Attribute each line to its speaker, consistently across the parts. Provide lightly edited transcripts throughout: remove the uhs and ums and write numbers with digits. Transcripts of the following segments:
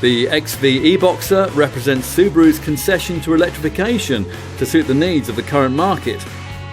Speaker 1: The XV e-Boxer represents Subaru's concession to electrification to suit the needs of the current market.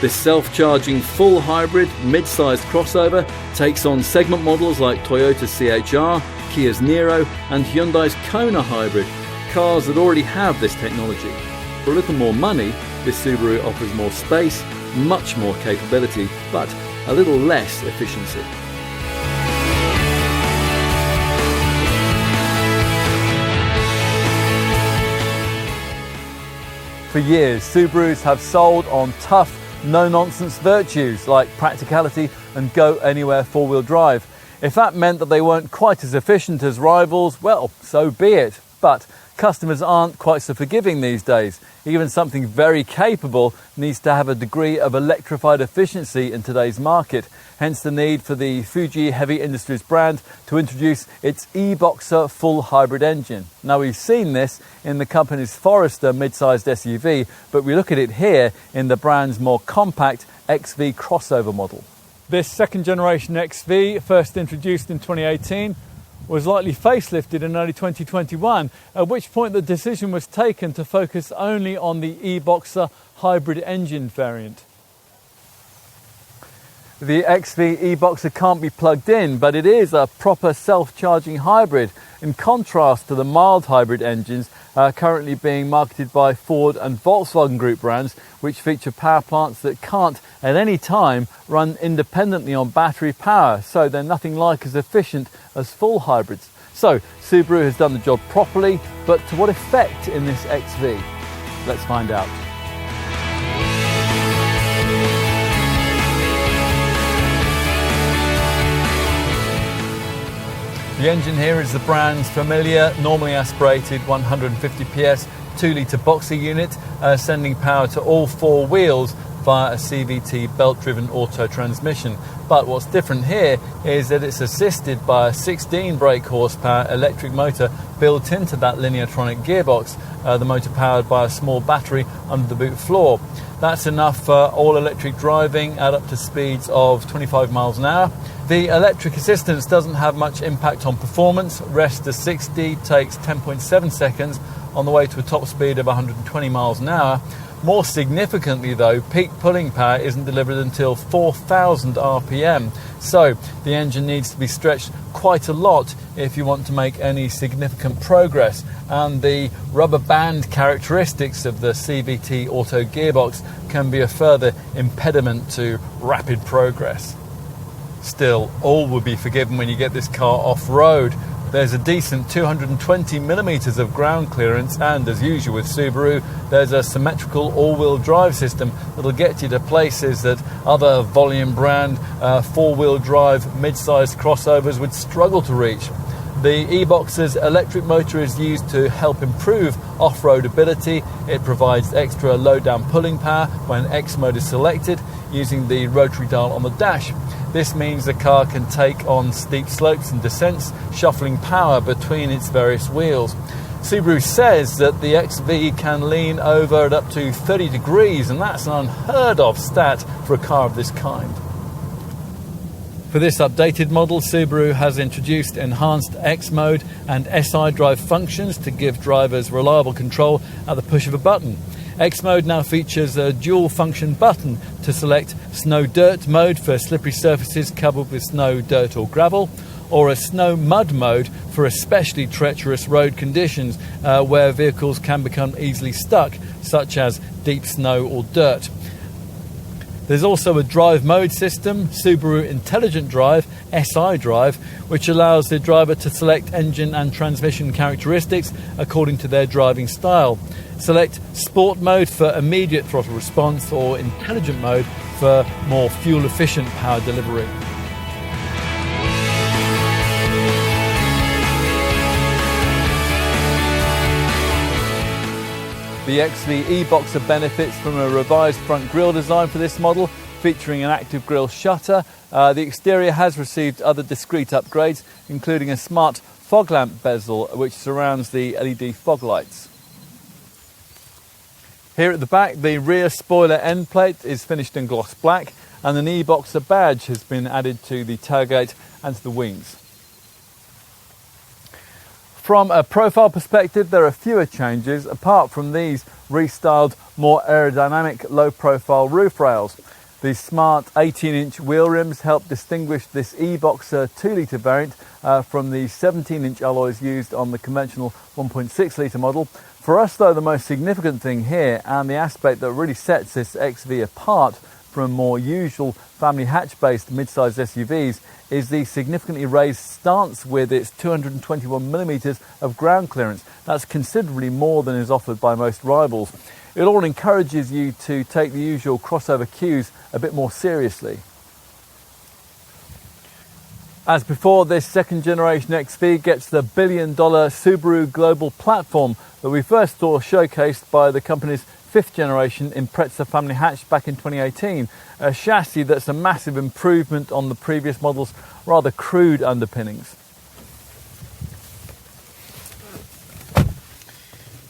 Speaker 1: This self-charging full hybrid mid-sized crossover takes on segment models like Toyota's CHR, Kia's Niro and Hyundai's Kona hybrid, cars that already have this technology. For a little more money, this Subaru offers more space, much more capability, but a little less efficiency. For years, Subarus have sold on tough, no-nonsense virtues like practicality and go-anywhere four-wheel drive. If that meant that they weren't quite as efficient as rivals, well, so be it. But customers aren't quite so forgiving these days. Even something very capable needs to have a degree of electrified efficiency in today's market. Hence the need for the Fuji Heavy Industries brand to introduce its e-Boxer full hybrid engine. Now, we've seen this in the company's Forester mid-sized SUV, but we look at it here in the brand's more compact XV crossover model. This second generation XV, first introduced in 2018, was lightly facelifted in early 2021, at which point the decision was taken to focus only on the e-Boxer hybrid engine variant. The XV e-Boxer can't be plugged in, but it is a proper self-charging hybrid, in contrast to the mild hybrid engines currently being marketed by Ford and Volkswagen Group brands, which feature power plants that can't at any time run independently on battery power, so they're nothing like as efficient as full hybrids. So Subaru has done the job properly, but to what effect in this XV? Let's find out. The engine here is the brand's familiar, normally aspirated 150 PS 2-litre boxer unit, sending power to all four wheels via a CVT belt-driven auto transmission. But what's different here is that it's assisted by a 16 brake horsepower electric motor built into that Lineartronic gearbox, the motor powered by a small battery under the boot floor. That's enough for all-electric driving at up to speeds of 25 miles an hour. The electric assistance doesn't have much impact on performance. Rest to 60 takes 10.7 seconds on the way to a top speed of 120 miles an hour. More significantly though, peak pulling power isn't delivered until 4,000 RPM. So the engine needs to be stretched quite a lot if you want to make any significant progress. And the rubber band characteristics of the CVT auto gearbox can be a further impediment to rapid progress. Still, all will be forgiven when you get this car off-road. There's a decent 220 millimeters of ground clearance, and as usual with Subaru, there's a symmetrical all-wheel drive system that'll get you to places that other volume brand four-wheel drive mid-sized crossovers would struggle to reach. The e-Boxer's electric motor is used to help improve off-road ability. It provides extra low-down pulling power when X mode is selected using the rotary dial on the dash. This means the car can take on steep slopes and descents, shuffling power between its various wheels. Subaru says that the XV can lean over at up to 30 degrees, and that's an unheard of stat for a car of this kind. For this updated model, Subaru has introduced enhanced X mode and SI drive functions to give drivers reliable control at the push of a button. X mode now features a dual function button to select snow dirt mode for slippery surfaces covered with snow, dirt or gravel, or a snow mud mode for especially treacherous road conditions where vehicles can become easily stuck, such as deep snow or dirt. There's also a drive mode system, Subaru Intelligent Drive, SI Drive, which allows the driver to select engine and transmission characteristics according to their driving style. Select Sport mode for immediate throttle response or Intelligent mode for more fuel-efficient power delivery. The XV e-Boxer benefits from a revised front grille design for this model, featuring an active grille shutter. The exterior has received other discrete upgrades, including a smart fog lamp bezel which surrounds the LED fog lights. Here at the back, the rear spoiler end plate is finished in gloss black, and an e-Boxer badge has been added to the tailgate and to the wings. From a profile perspective, there are fewer changes apart from these restyled, more aerodynamic, low-profile roof rails. The smart 18-inch wheel rims help distinguish this e-Boxer 2-litre variant from the 17-inch alloys used on the conventional 1.6-litre model. For us, though, the most significant thing here, and the aspect that really sets this XV apart from more usual family hatch-based mid-sized SUVs, is the significantly raised stance with its 221mm of ground clearance. That's considerably more than is offered by most rivals. It all encourages you to take the usual crossover cues a bit more seriously. As before, this second generation XV gets the billion-dollar Subaru global platform that we first saw showcased by the company's fifth generation Impreza family hatch back in 2018, a chassis that's a massive improvement on the previous model's rather crude underpinnings.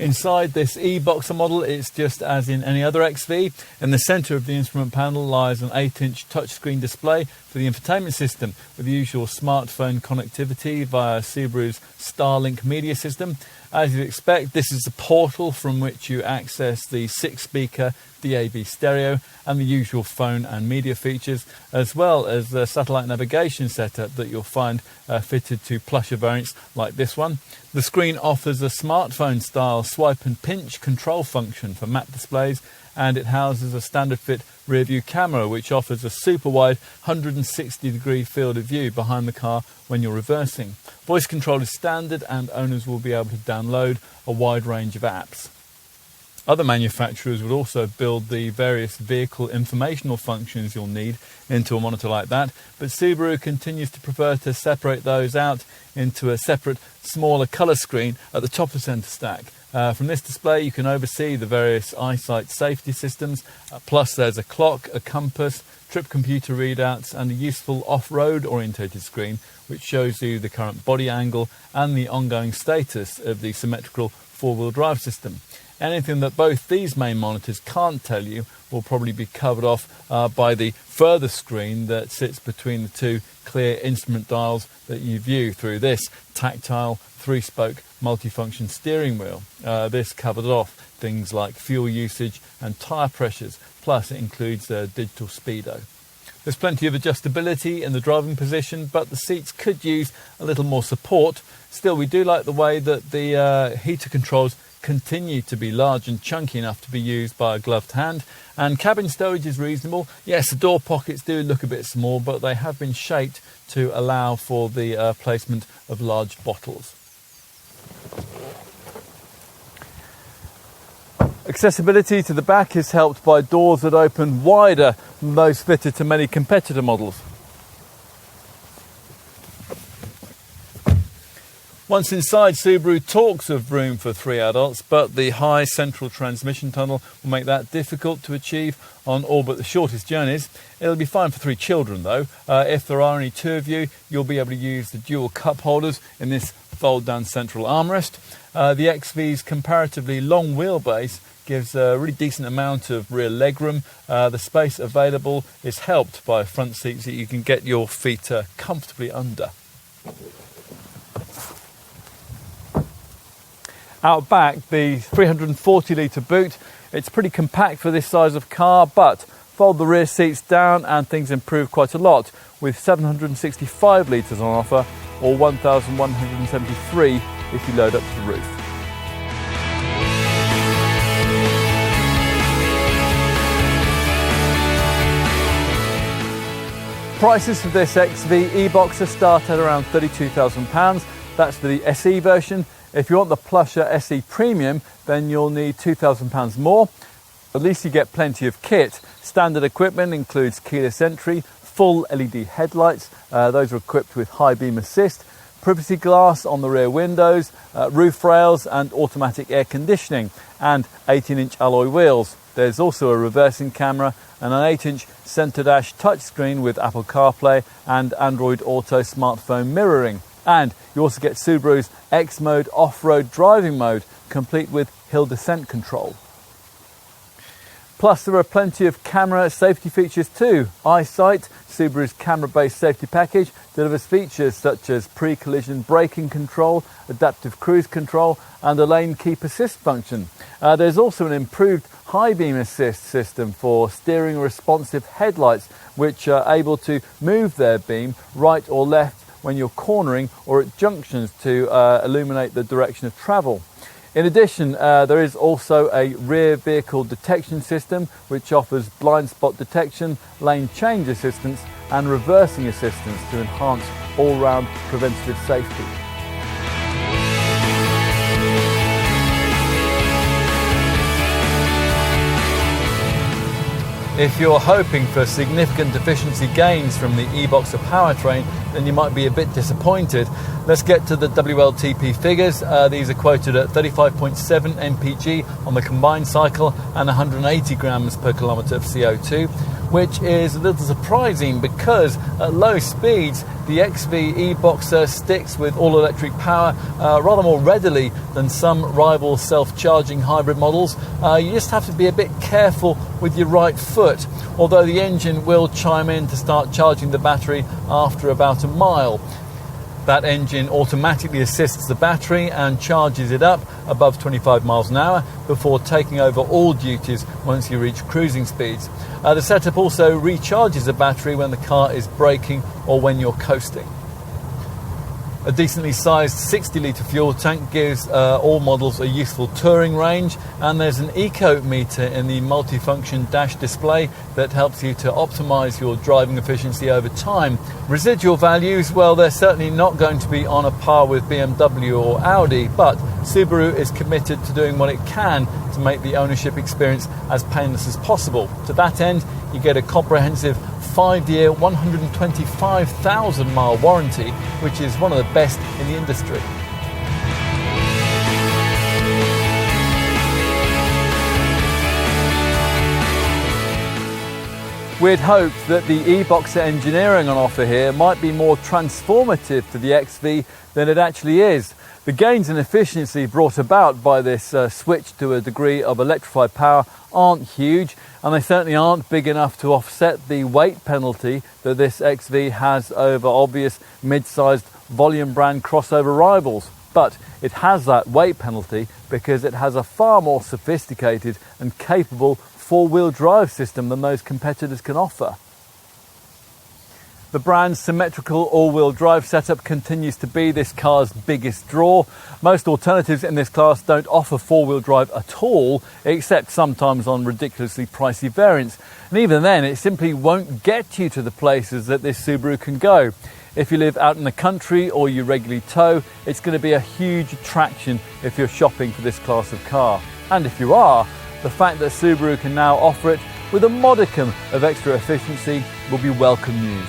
Speaker 1: Inside this e-Boxer model, it's just as in any other XV. In the centre of the instrument panel lies an 8-inch touchscreen display for the infotainment system, with the usual smartphone connectivity via Subaru's Starlink media system. As you'd expect, this is the portal from which you access the 6-speaker DAB stereo and the usual phone and media features, as well as the satellite navigation setup that you'll find fitted to plusher variants like this one. The screen offers a smartphone-style swipe and pinch control function for map displays, and it houses a standard-fit rear-view camera which offers a super-wide 160-degree field of view behind the car when you're reversing. Voice control is standard, and owners will be able to download a wide range of apps. Other manufacturers would also build the various vehicle informational functions you'll need into a monitor like that, but Subaru continues to prefer to separate those out into a separate, smaller colour screen at the top of the centre stack. From this display you can oversee the various eyesight safety systems, plus there's a clock, a compass, trip computer readouts and a useful off-road orientated screen which shows you the current body angle and the ongoing status of the symmetrical four-wheel drive system. Anything that both these main monitors can't tell you will probably be covered off by the further screen that sits between the two clear instrument dials that you view through this tactile 3-spoke multifunction steering wheel. This covers off things like fuel usage and tyre pressures, plus it includes a digital speedo. There's plenty of adjustability in the driving position, but the seats could use a little more support. Still, we do like the way that the heater controls continue to be large and chunky enough to be used by a gloved hand, and cabin stowage is reasonable. Yes, the door pockets do look a bit small, but they have been shaped to allow for the placement of large bottles. Accessibility to the back is helped by doors that open wider than those fitted to many competitor models. Once inside, Subaru talks of room for 3 adults, but the high central transmission tunnel will make that difficult to achieve on all but the shortest journeys. It'll be fine for 3 children though. If there are only 2 of you, you'll be able to use the dual cup holders in this fold-down central armrest. The XV's comparatively long wheelbase gives a really decent amount of rear legroom. The space available is helped by front seats that you can get your feet comfortably under. Out back, the 340-litre boot, it's pretty compact for this size of car, but fold the rear seats down and things improve quite a lot, with 765 litres on offer, or 1,173 if you load up to the roof. Prices for this XV e-Boxer start at around £32,000. That's for the SE version. If you want the plusher SE Premium, then you'll need £2,000 more. At least you get plenty of kit. Standard equipment includes keyless entry, full LED headlights, those are equipped with high beam assist, privacy glass on the rear windows, roof rails and automatic air conditioning, and 18-inch alloy wheels. There's also a reversing camera and an 8-inch centre dash touchscreen with Apple CarPlay and Android Auto smartphone mirroring. And you also get Subaru's X-Mode off-road driving mode, complete with hill descent control. Plus, there are plenty of camera safety features too. EyeSight, Subaru's camera-based safety package, delivers features such as pre-collision braking control, adaptive cruise control, and a lane keep assist function. There's also an improved high beam assist system for steering responsive headlights, which are able to move their beam right or left when you're cornering or at junctions to illuminate the direction of travel. In addition, there is also a rear vehicle detection system which offers blind spot detection, lane change assistance and reversing assistance to enhance all-round preventative safety. If you're hoping for significant efficiency gains from the e-Boxer powertrain, then you might be a bit disappointed. Let's get to the WLTP figures. These are quoted at 35.7 mpg on the combined cycle and 180 grams per kilometre of CO2, which is a little surprising because at low speeds the XV e-Boxer sticks with all-electric power rather more readily than some rival self-charging hybrid models. You just have to be a bit careful with your right foot, although the engine will chime in to start charging the battery after about a mile. That engine automatically assists the battery and charges it up above 25 miles an hour before taking over all duties once you reach cruising speeds. The setup also recharges the battery when the car is braking or when you're coasting. A decently sized 60-litre fuel tank gives all models a useful touring range, and there's an eco meter in the multifunction dash display that helps you to optimise your driving efficiency over time. Residual values, well, they're certainly not going to be on a par with BMW or Audi, but Subaru is committed to doing what it can to make the ownership experience as painless as possible. To that end, you get a comprehensive 5-year, 125,000 mile warranty, which is one of the best in the industry. We'd hoped that the e-Boxer engineering on offer here might be more transformative to the XV than it actually is. The gains in efficiency brought about by this switch to a degree of electrified power aren't huge, and they certainly aren't big enough to offset the weight penalty that this XV has over obvious mid-sized volume brand crossover rivals. But it has that weight penalty because it has a far more sophisticated and capable four-wheel drive system than those competitors can offer. The brand's symmetrical all-wheel drive setup continues to be this car's biggest draw. Most alternatives in this class don't offer four-wheel drive at all, except sometimes on ridiculously pricey variants. And even then, it simply won't get you to the places that this Subaru can go. If you live out in the country or you regularly tow, it's going to be a huge attraction if you're shopping for this class of car. And if you are, the fact that Subaru can now offer it with a modicum of extra efficiency will be welcome news.